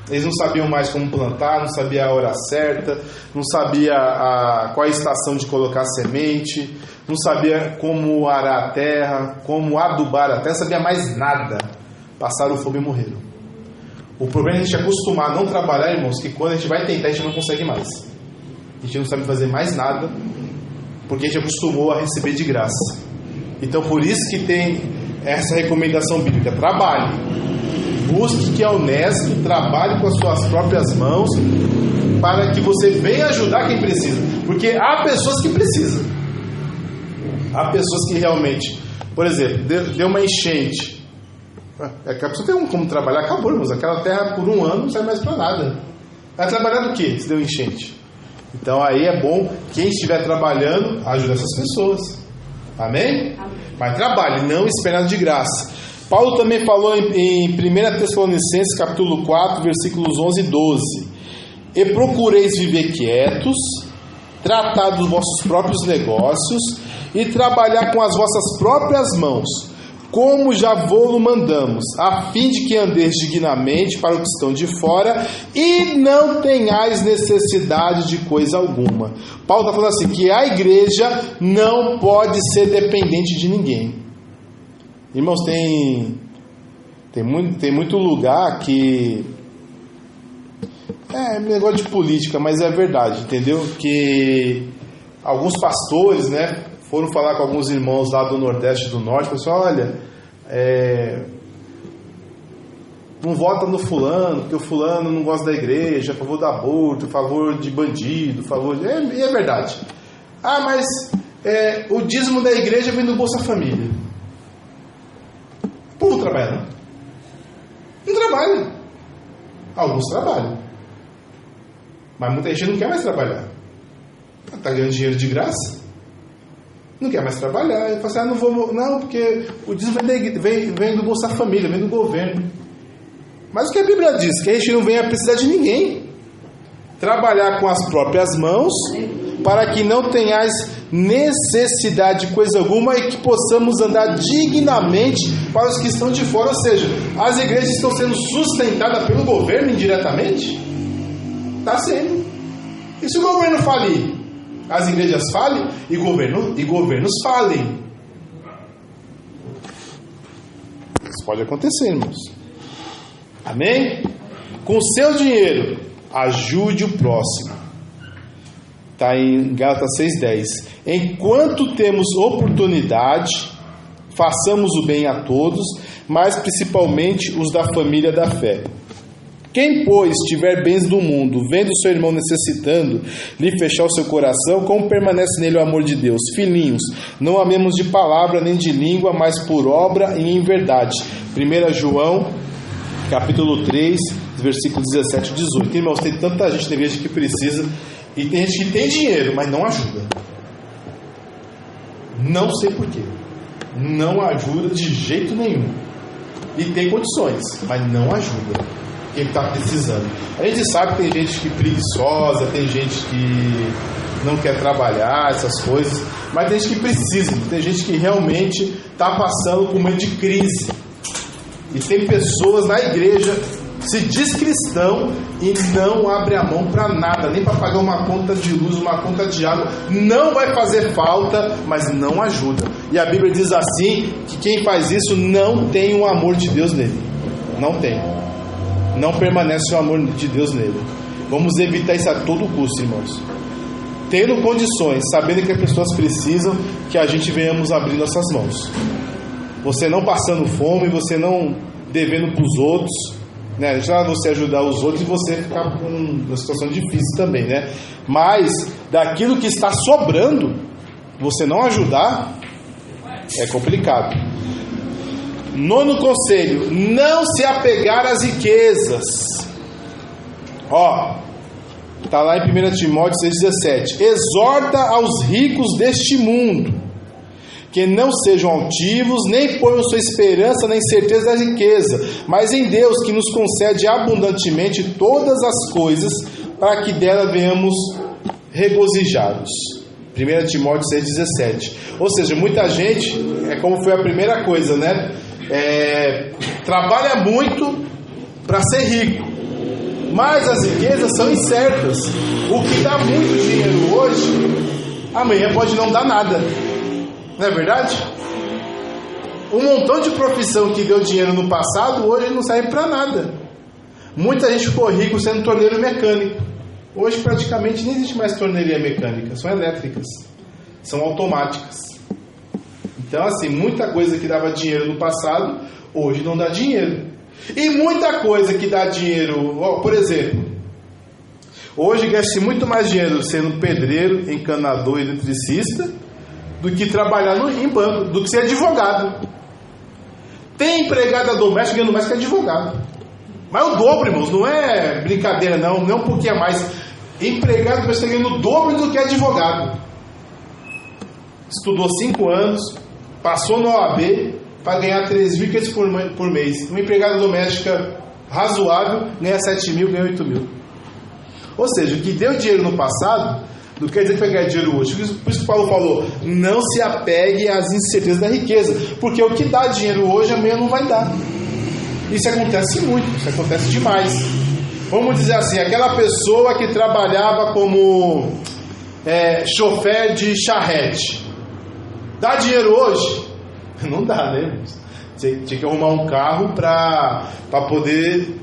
Eles não sabiam mais como plantar, não sabiam a hora certa, não sabia qual a estação de colocar semente, não sabia como arar a terra, como adubar a terra, não sabia mais nada. Passaram fome e morreram. O problema é a gente acostumar a não trabalhar, irmãos, que quando a gente vai tentar, a gente não consegue mais. A gente não sabe fazer mais nada, porque a gente acostumou a receber de graça. Então por isso que tem essa recomendação bíblica: trabalhe, busque que é honesto, trabalhe com as suas próprias mãos, para que você venha ajudar quem precisa. Porque há pessoas que precisam. Há pessoas que realmente, por exemplo, deu uma enchente. A pessoa tem como trabalhar, acabou, irmãos. Aquela terra por um ano não serve mais para nada. Vai trabalhar do quê se deu enchente? Então aí é bom quem estiver trabalhando ajude essas pessoas. Amém? Amém. Mas trabalhe, não espere nada de graça. Paulo também falou em 1 Tessalonicenses capítulo 4, versículos 11 e 12: e procureis viver quietos, tratar dos vossos próprios negócios e trabalhar com as vossas próprias mãos, como já vou-lo mandamos, a fim de que andeis dignamente para os que estão de fora e não tenhais necessidade de coisa alguma. Paulo está falando assim, que a igreja não pode ser dependente de ninguém. Irmãos, tem muito lugar que negócio de política, mas é verdade, entendeu? Que alguns pastores, né, foram falar com alguns irmãos lá do Nordeste e do Norte, pessoal, olha, não vota no fulano, porque o fulano não gosta da igreja, a favor do aborto, a favor de bandido, a favor de... E é verdade. Mas o dízimo da igreja vem do Bolsa Família. O povo trabalha, não? Não trabalha. Alguns trabalham. Mas muita gente não quer mais trabalhar. Está ganhando dinheiro de graça. Não quer mais trabalhar. Ele fala assim, não, porque o dízimo vem do Bolsa Família, vem do governo. Mas o que a Bíblia diz? Que a gente não venha precisar de ninguém. Trabalhar com as próprias mãos, para que não tenhais necessidade de coisa alguma e que possamos andar dignamente para os que estão de fora. Ou seja, as igrejas estão sendo sustentadas pelo governo indiretamente? Está sendo. E se o governo falir? As igrejas falem e governos falem. Isso pode acontecer, irmãos. Amém? Com o seu dinheiro, ajude o próximo. Está em Gálatas 6,10. Enquanto temos oportunidade, façamos o bem a todos, mas principalmente os da família da fé. Quem, pois, tiver bens do mundo, vendo seu irmão necessitando, lhe fechar o seu coração, como permanece nele o amor de Deus? Filhinhos, não amemos de palavra nem de língua, mas por obra e em verdade. 1 João, capítulo 3, versículo 17 e 18. Irmãos, tem tanta gente na igreja que precisa, e tem gente que tem dinheiro, mas não ajuda. Não sei porquê. Não ajuda de jeito nenhum. E tem condições, mas não ajuda quem está precisando. A gente sabe que tem gente que é preguiçosa, tem gente que não quer trabalhar, essas coisas, mas tem gente que precisa, tem gente que realmente está passando por um momento de crise. E tem pessoas na igreja se diz cristão e não abre a mão para nada, nem para pagar uma conta de luz, uma conta de água, não vai fazer falta, mas não ajuda. E a Bíblia diz assim, que quem faz isso não tem o amor de Deus nele. Não tem. Não permanece o amor de Deus nele. Vamos evitar isso a todo custo, irmãos. Tendo condições, sabendo que as pessoas precisam, que a gente venhamos abrir nossas mãos. Você não passando fome, você não devendo para os outros, né? Já você ajudar os outros e você ficar com uma situação difícil também, né? Mas daquilo que está sobrando, você não ajudar, é complicado. 9º conselho: não se apegar às riquezas. Está lá em 1 Timóteo 6,17: exorta aos ricos deste mundo, que não sejam altivos, nem ponham sua esperança na incerteza da riqueza, mas em Deus, que nos concede abundantemente todas as coisas, para que dela venhamos regozijados. 1 Timóteo 6,17. Ou seja, muita gente, como foi a primeira coisa, né? Trabalha muito para ser rico, mas as riquezas são incertas. O que dá muito dinheiro hoje, amanhã pode não dar nada. Não é verdade? Um montão de profissão que deu dinheiro no passado, hoje não serve para nada. Muita gente ficou rico sendo torneiro mecânico. Hoje praticamente nem existe mais torneiria mecânica, são elétricas, são automáticas. Então assim, muita coisa que dava dinheiro no passado, hoje não dá dinheiro. E muita coisa que dá dinheiro, por exemplo, hoje gasta muito mais dinheiro sendo pedreiro, encanador e eletricista do que trabalhar em banco, do que ser advogado. Tem empregada doméstica ganhando mais que advogado. Mas o dobro, irmãos, não é brincadeira não um pouquinho a mais. Empregado doméstica ganhando o dobro do que advogado. Estudou 5 anos, passou no OAB para ganhar 3.500 por mês. Uma empregada doméstica razoável ganha 7.000, ganha 8.000. Ou seja, o que deu dinheiro no passado não quer dizer que vai ganhar dinheiro hoje. Por isso que Paulo falou: não se apegue às incertezas da riqueza, porque o que dá dinheiro hoje, amanhã não vai dar. Isso acontece muito, isso acontece demais. Vamos dizer assim, aquela pessoa que trabalhava como chofer de charrete, dá dinheiro hoje? Não dá, né? Você tinha que arrumar um carro para poder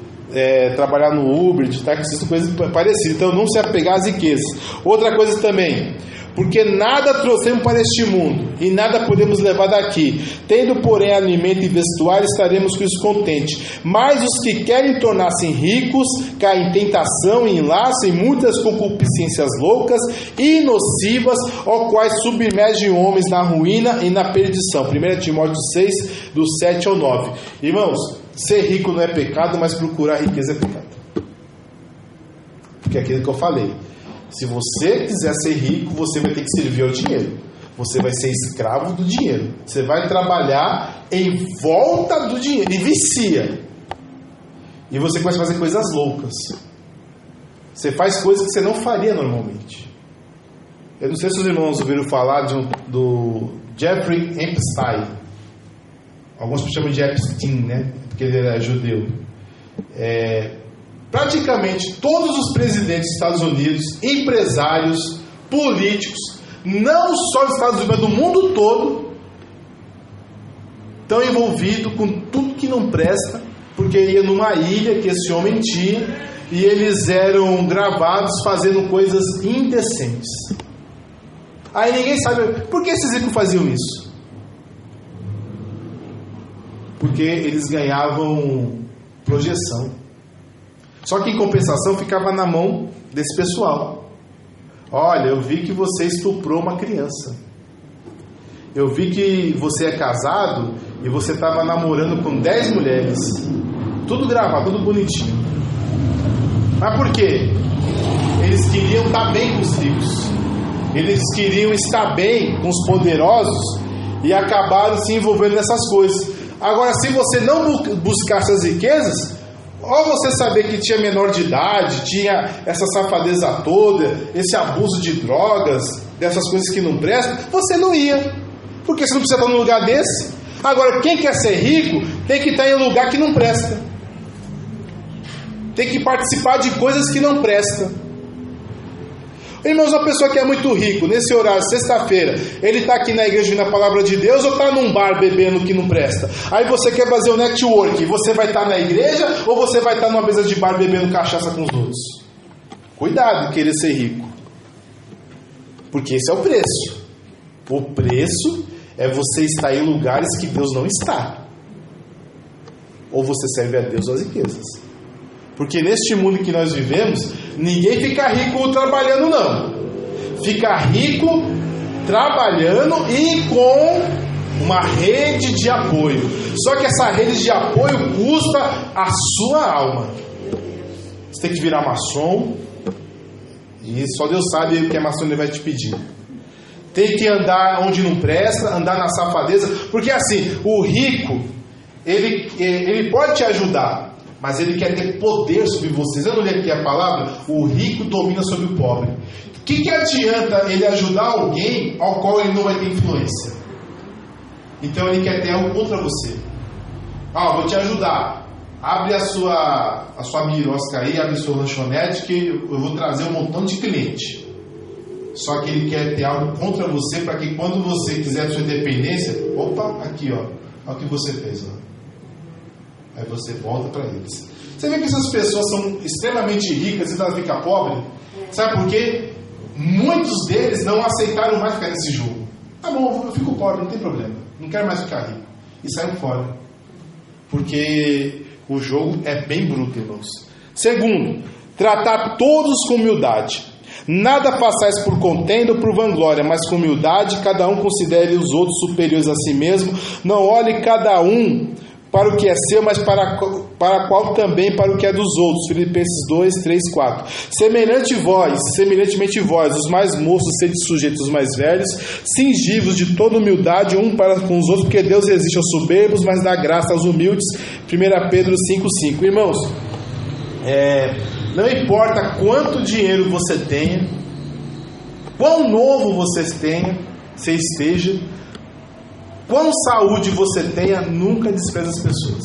trabalhar no Uber, de taxista, coisas parecidas. Então não se apegar às riquezas. Outra coisa também: porque nada trouxemos para este mundo e nada podemos levar daqui. Tendo, porém, alimento e vestuário, estaremos com isso contentes. Mas os que querem tornar-se ricos caem em tentação e enlaçam em muitas concupiscências loucas e nocivas, ao quais submergem homens na ruína e na perdição. 1 Timóteo 6, do 7 ao 9. Irmãos, ser rico não é pecado, mas procurar riqueza é pecado. Porque é aquilo que eu falei: se você quiser ser rico, você vai ter que servir ao dinheiro. Você vai ser escravo do dinheiro. Você vai trabalhar em volta do dinheiro e vicia. E você começa a fazer coisas loucas. Você faz coisas que você não faria normalmente. Eu não sei se os irmãos ouviram falar do Jeffrey Epstein. Alguns chamam de Epstein, né? Porque ele era judeu. Praticamente todos os presidentes dos Estados Unidos, empresários, políticos, não só dos Estados Unidos, mas do mundo todo, estão envolvidos com tudo que não presta, porque ia numa ilha que esse homem tinha, e eles eram gravados fazendo coisas indecentes. Aí ninguém sabe por que esses ricos faziam isso. Porque eles ganhavam projeção. Só que em compensação ficava na mão desse pessoal. Olha, eu vi que você estuprou uma criança. Eu vi que você é casado e você estava namorando com 10 mulheres. Tudo gravado, tudo bonitinho. Mas por quê? Eles queriam estar bem com os ricos. Eles queriam estar bem com os poderosos e acabaram se envolvendo nessas coisas. Agora, se você não buscar essas riquezas, ou você saber que tinha menor de idade, tinha essa safadeza toda, esse abuso de drogas, dessas coisas que não prestam, você não ia. Porque você não precisa estar num lugar desse. Agora, quem quer ser rico tem que estar em um lugar que não presta. tem que participar de coisas que não prestam. Irmãos, uma pessoa que é muito rico, nesse horário, sexta-feira, ele está aqui na igreja ouvindo a palavra de Deus ou está num bar bebendo que não presta? Aí você quer fazer o network, você vai estar na igreja ou você vai estar numa mesa de bar bebendo cachaça com os outros? Cuidado em querer ser rico, porque esse é o preço. O preço é você estar em lugares que Deus não está. Ou você serve a Deus ou as riquezas. Porque neste mundo que nós vivemos, ninguém fica rico trabalhando, não. Fica rico trabalhando e com uma rede de apoio. Só que essa rede de apoio custa a sua alma. Você tem que virar maçom. E só Deus sabe o que a maçonaria vai te pedir. Tem que andar onde não presta, andar na safadeza. Porque assim, o rico, ele pode te ajudar, mas ele quer ter poder sobre vocês. Eu não li aqui a palavra, o rico domina sobre o pobre. O que adianta ele ajudar alguém ao qual ele não vai ter influência? Então ele quer ter algo contra você. Vou te ajudar. Abre a sua birosca aí, abre a sua lanchonete, que eu vou trazer um montão de cliente. Só que ele quer ter algo contra você, para que quando você quiser a sua independência, opa, aqui ó, olha o que você fez, ó. Aí você volta para eles. Você vê que essas pessoas são extremamente ricas e elas ficam pobres? Sabe por quê? Muitos deles não aceitaram mais ficar nesse jogo. Tá bom, eu fico pobre, não tem problema, não quero mais ficar rico. E saem fora. Porque o jogo é bem bruto, irmãos. Segundo, tratar todos com humildade. Nada façais por contenda ou por vanglória, mas com humildade, cada um considere os outros superiores a si mesmo. Não olhe cada um para o que é seu, mas para qual também para o que é dos outros. Filipenses 2, 3, 4. Semelhantemente vós, os mais moços, sede sujeitos aos mais velhos, cingivos de toda humildade um para com os outros, porque Deus resiste aos soberbos, mas dá graça aos humildes. 1 Pedro 5, 5. Irmãos, não importa quanto dinheiro você tenha, quão novo você esteja, quão saúde você tenha, nunca despreze as pessoas.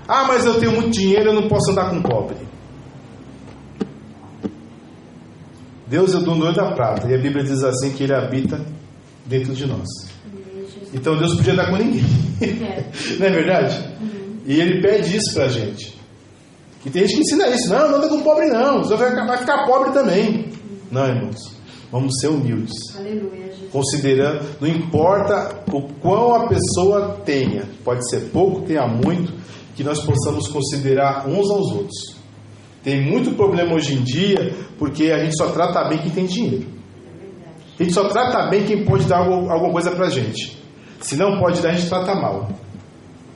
Mas eu tenho muito dinheiro, eu não posso andar com pobre. Deus é o dono da prata, e a Bíblia diz assim que Ele habita dentro de nós. Então Deus podia dar com ninguém. Não é verdade? E Ele pede isso pra gente. E tem gente que ensina isso. Não anda com pobre não, você vai ficar pobre também. Não, irmãos, vamos ser humildes. Aleluia, Jesus. Considerando, não importa o quão a pessoa tenha, pode ser pouco, tenha muito, que nós possamos considerar uns aos outros. Tem muito problema hoje em dia, porque a gente só trata bem quem tem dinheiro. A gente só trata bem quem pode dar alguma coisa pra gente. Se não pode dar, a gente trata mal.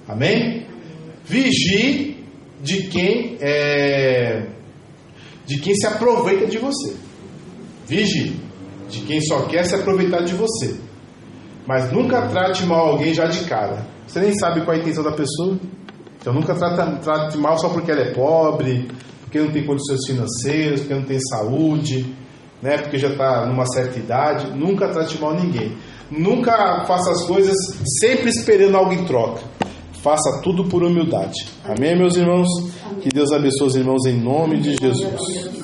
Amém? Vigie de quem se aproveita de você. Vigie de quem só quer se aproveitar de você. Mas nunca trate mal alguém já de cara. Você nem sabe qual é a intenção da pessoa. Então nunca trate mal só porque ela é pobre, porque não tem condições financeiras, porque não tem saúde, né? Porque já está numa certa idade. Nunca trate mal ninguém. Nunca faça as coisas sempre esperando algo em troca. Faça tudo por humildade. Amém, meus irmãos? Que Deus abençoe os irmãos em nome de Jesus.